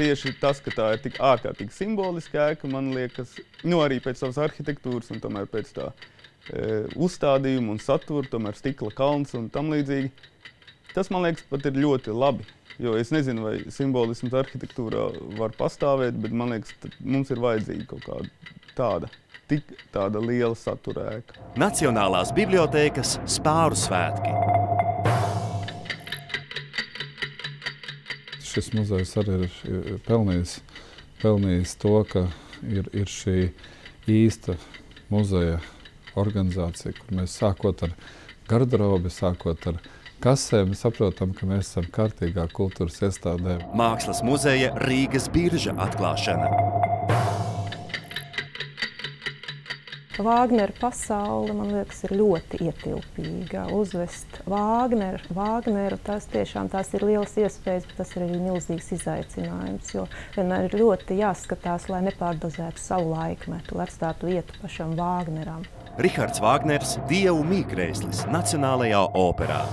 tieši tas, ka tā ir tik ārkārtīgi simboliska ēka, man liekas, arī pēc savas arhitektūras un tomēr pēc tā uzstādījuma un satura, tomēr stikla kalns un tam līdzīgi. Tas, man liekas, pat ir ļoti labi, jo es nezinu, vai simbolisms arhitektūrā var pastāvēt, bet man liekas, mums ir vajadzīga kaut kāda tāda liela satura ēka. Nacionālās bibliotēkas Spāru svētki. Šis muzejs arī ir pelnījis to, ka ir šī īsta muzeja organizācija, kur mēs sākot ar garderobi, sākot ar kasēm, saprotam, ka mēs esam kārtīgā kultūras iestādē. Mākslas muzeja Rīgas birža atklāšana. Vāgnera pasaule, man liekas, ir ļoti ietilpīga. Uzvest Vāgneru, tās ir lielas iespējas, bet tas ir arī milzīgs izaicinājums, jo vienmēr ir ļoti jāskatās, lai nepārdozētu savu laikmetu, lai atstātu vietu pašam Vāgneram. Rihards Vāgners, Dievu mīkreislis Nacionālajā operā.